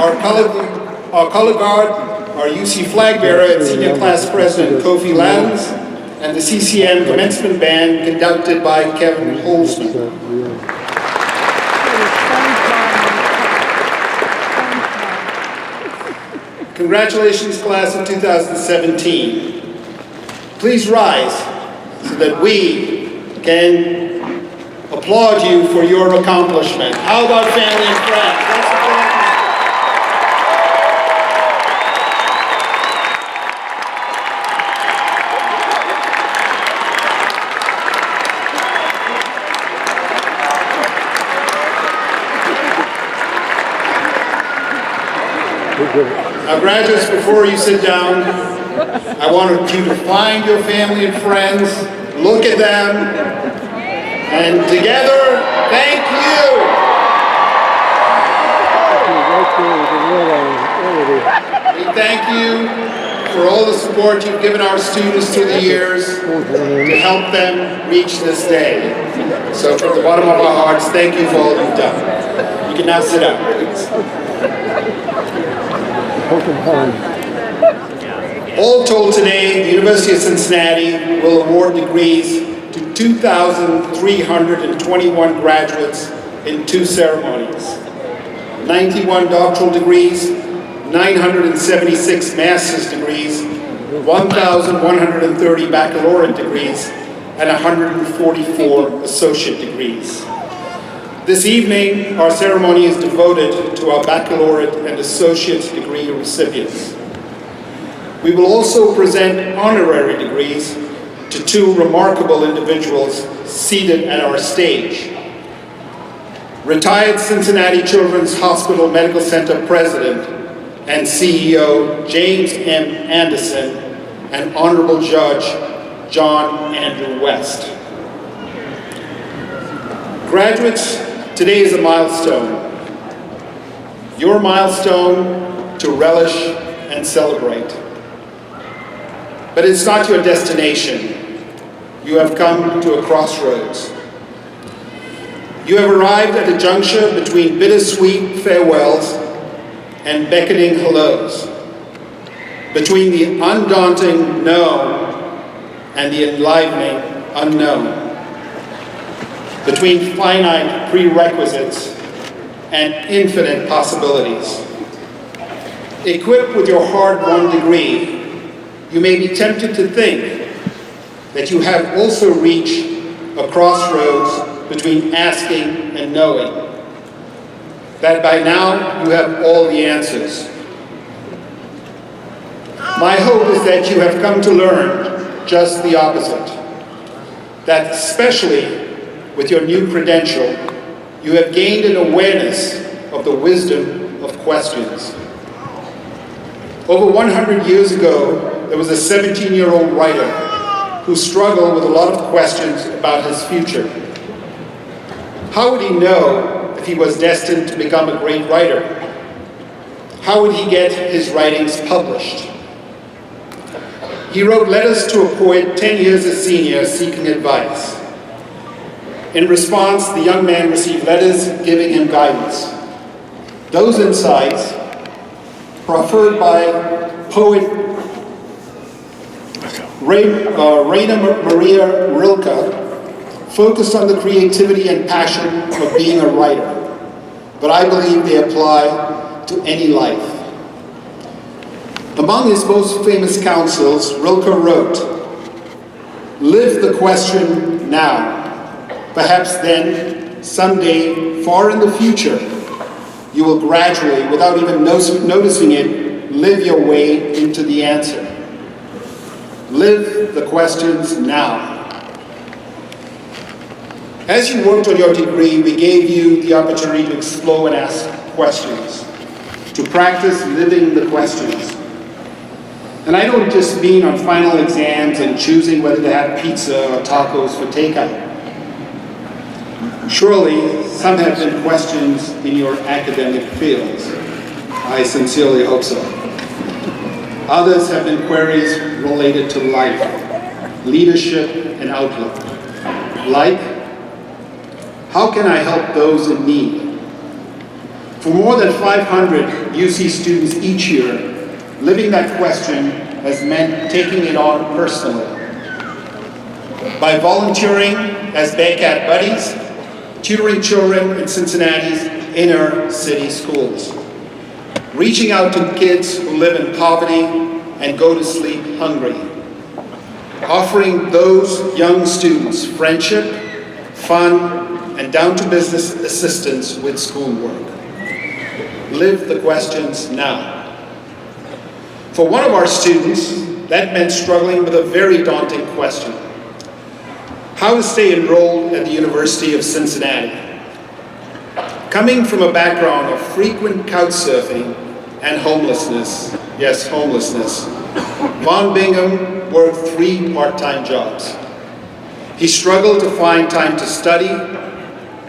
Our color guard, our UC flag bearer and senior class president Kofi Lands, and the CCM commencement band conducted by Kevin Holzman. Congratulations, class of 2017. Please rise so that we can applaud you for your accomplishment. How about family and friends? Now, graduates, before you sit down, I want you to find your family and friends, look at them, and together, thank you. We thank you for all the support you've given our students through the years to help them reach this day. So from the bottom of our hearts, thank you for all you've done. You can now sit down, please. All told today, the University of Cincinnati will award degrees to 2,321 graduates in 2 ceremonies. 91 doctoral degrees, 976 master's degrees, 1,130 baccalaureate degrees, and 144 associate degrees. This evening, our ceremony is devoted to our baccalaureate and associate degree recipients. We will also present honorary degrees to 2 remarkable individuals seated at our stage. Retired Cincinnati Children's Hospital Medical Center President and CEO James M. Anderson and Honorable Judge John Andrew West. Graduates, today is a milestone. Your milestone to relish and celebrate. But it's not your destination. You have come to a crossroads. You have arrived at a juncture between bittersweet farewells and beckoning hellos, between the undaunting known and the enlivening unknown, between finite prerequisites and infinite possibilities. Equipped with your hard-won degree, you may be tempted to think that you have also reached a crossroads between asking and knowing, that by now you have all the answers. My hope is that you have come to learn just the opposite, that especially with your new credential, you have gained an awareness of the wisdom of questions. Over 100 years ago, there was a 17-year-old writer who struggled with a lot of questions about his future. How would he know if he was destined to become a great writer? How would he get his writings published? He wrote letters to a poet 10 years a senior seeking advice. In response, the young man received letters giving him guidance. Those insights, proffered by poet Rainer Maria Rilke, focused on the creativity and passion of being a writer, but I believe they apply to any life. Among his most famous counsels, Rilke wrote, "Live the question now. Perhaps then, someday, far in the future, you will gradually, without even noticing it, live your way into the answer. Live the questions now." As you worked on your degree, we gave you the opportunity to explore and ask questions, to practice living the questions. And I don't just mean on final exams and choosing whether to have pizza or tacos for takeout. Surely, some have been questions in your academic fields. I sincerely hope so. Others have been queries related to life, leadership, and outlook. Like, how can I help those in need? For more than 500 UC students each year, living that question has meant taking it on personally. By volunteering as BB&T buddies, tutoring children in Cincinnati's inner city schools, reaching out to kids who live in poverty and go to sleep hungry, offering those young students friendship, fun, and down-to-business assistance with schoolwork. Live the questions now. For one of our students, that meant struggling with a very daunting question: how to stay enrolled at the University of Cincinnati. Coming from a background of frequent couch surfing and homelessness, yes, homelessness, Von Bingham worked 3 part-time jobs. He struggled to find time to study,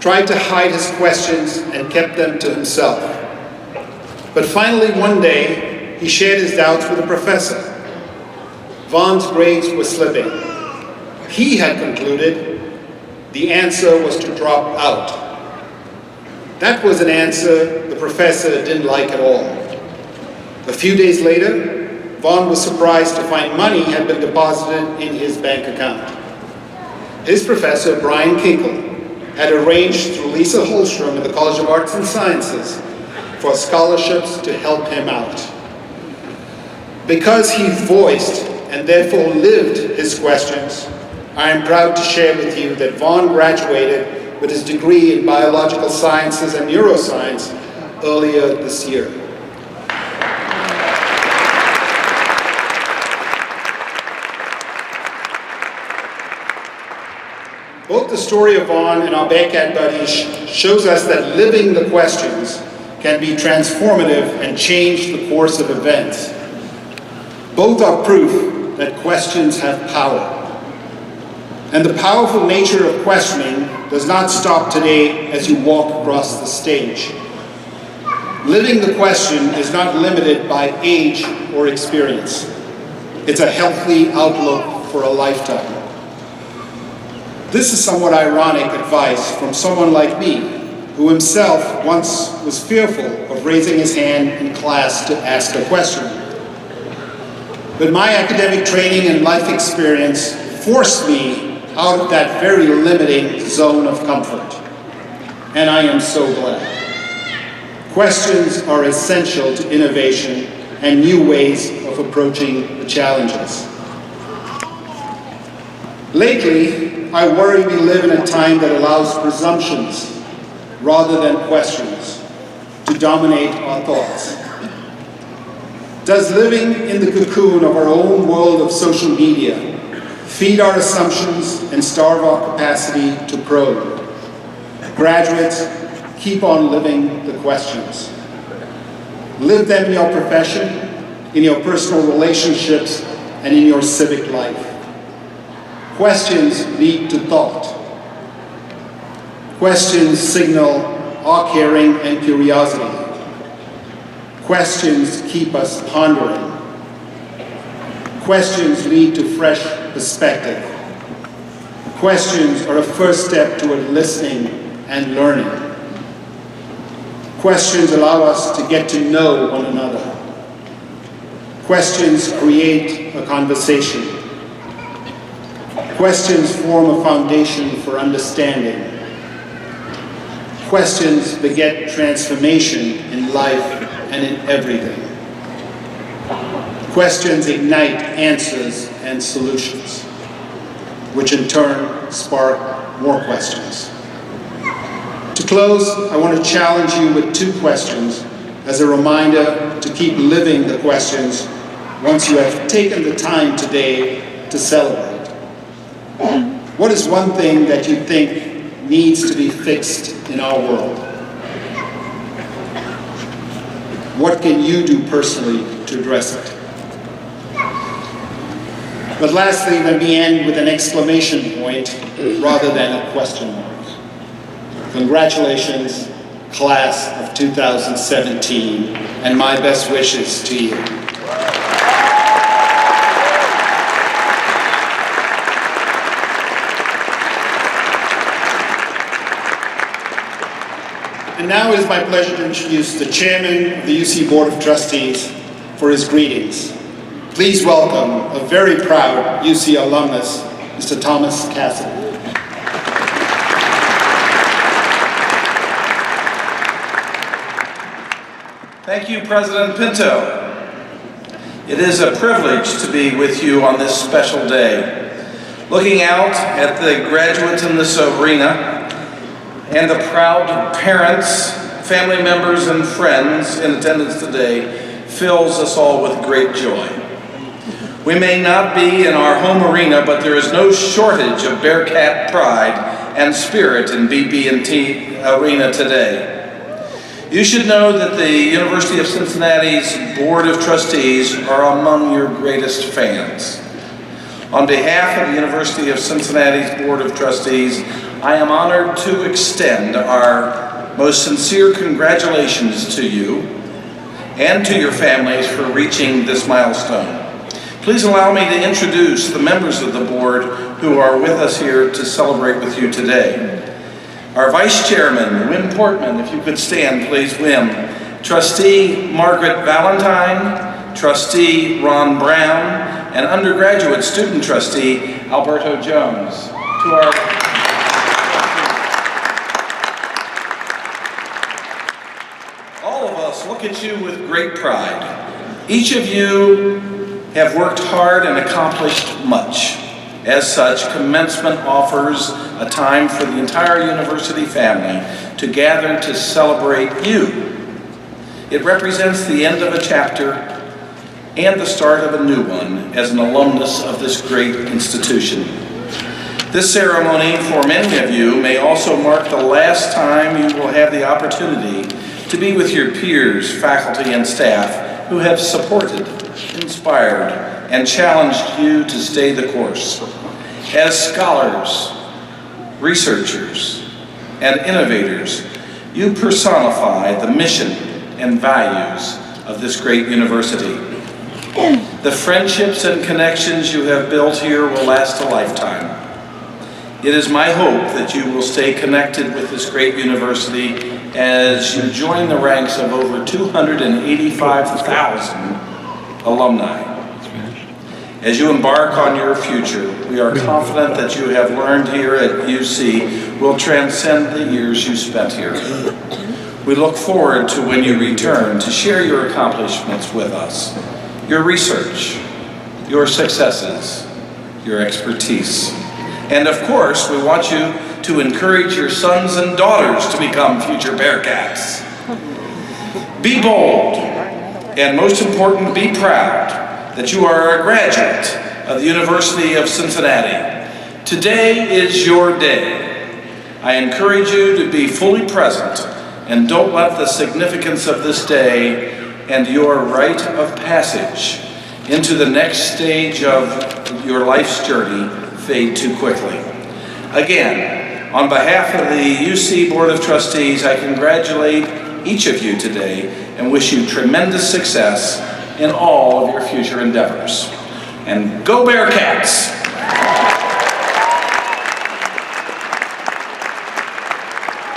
tried to hide his questions, and kept them to himself. But finally, one day, he shared his doubts with a professor. Von's grades were slipping. He had concluded the answer was to drop out. That was an answer the professor didn't like at all. A few days later, Von was surprised to find money had been deposited in his bank account. His professor, Brian Kinkle, had arranged through Lisa Holstrom at the College of Arts and Sciences for scholarships to help him out. Because he voiced and therefore lived his questions, I am proud to share with you that Von graduated with his degree in biological sciences and neuroscience earlier this year. Both the story of Von and our BB&T buddies shows us that living the questions can be transformative and change the course of events. Both are proof that questions have power. And the powerful nature of questioning does not stop today as you walk across the stage. Living the question is not limited by age or experience. It's a healthy outlook for a lifetime. This is somewhat ironic advice from someone like me, who himself once was fearful of raising his hand in class to ask a question. But my academic training and life experience forced me out of that very limiting zone of comfort. And I am so glad. Questions are essential to innovation and new ways of approaching the challenges. Lately, I worry we live in a time that allows presumptions rather than questions to dominate our thoughts. Does living in the cocoon of our own world of social media feed our assumptions and starve our capacity to probe? Graduates, keep on living the questions. Live them in your profession, in your personal relationships, and in your civic life. Questions lead to thought. Questions signal our caring and curiosity. Questions keep us pondering. Questions lead to fresh perspective. Questions are a first step toward listening and learning. Questions allow us to get to know one another. Questions create a conversation. Questions form a foundation for understanding. Questions beget transformation in life and in everything. Questions ignite answers and solutions, which in turn spark more questions. To close, I want to challenge you with 2 questions as a reminder to keep living the questions once you have taken the time today to celebrate. What is one thing that you think needs to be fixed in our world? What can you do personally to address it? But lastly, let me end with an exclamation point rather than a question mark. Congratulations, class of 2017, and my best wishes to you. And now it is my pleasure to introduce the Chairman of the UC Board of Trustees for his greetings. Please welcome a very proud UC alumnus, Mr. Thomas Cassidy. Thank you, President Pinto. It is a privilege to be with you on this special day. Looking out at the graduates in this arena and the proud parents, family members, and friends in attendance today fills us all with great joy. We may not be in our home arena, but there is no shortage of Bearcat pride and spirit in BB&T arena today. You should know that the University of Cincinnati's Board of Trustees are among your greatest fans. On behalf of the University of Cincinnati's Board of Trustees, I am honored to extend our most sincere congratulations to you and to your families for reaching this milestone. Please allow me to introduce the members of the board who are with us here to celebrate with you today. Our Vice Chairman, Wim Portman, if you could stand, please, Wim. Trustee Margaret Valentine, Trustee Ron Brown, and undergraduate student trustee Alberto Jones. To our all of us look at you with great pride. Each of you have worked hard and accomplished much. As such, Commencement offers a time for the entire university family to gather to celebrate you. It represents the end of a chapter and the start of a new one as an alumnus of this great institution. This ceremony, for many of you, may also mark the last time you will have the opportunity to be with your peers, faculty, and staff who have supported, inspired, and challenged you to stay the course. As scholars, researchers, and innovators, you personify the mission and values of this great university. The friendships and connections you have built here will last a lifetime. It is my hope that you will stay connected with this great university as you join the ranks of over 285,000 alumni. As you embark on your future, we are confident that you have learned here at UC will transcend the years you spent here. We look forward to when you return to share your accomplishments with us, your research, your successes, your expertise. And of course, we want you to encourage your sons and daughters to become future Bearcats. Be bold, and most important, be proud that you are a graduate of the University of Cincinnati. Today is your day. I encourage you to be fully present and don't let the significance of this day and your rite of passage into the next stage of your life's journey fade too quickly. Again, on behalf of the UC Board of Trustees, I congratulate each of you today and wish you tremendous success in all of your future endeavors. And go Bearcats!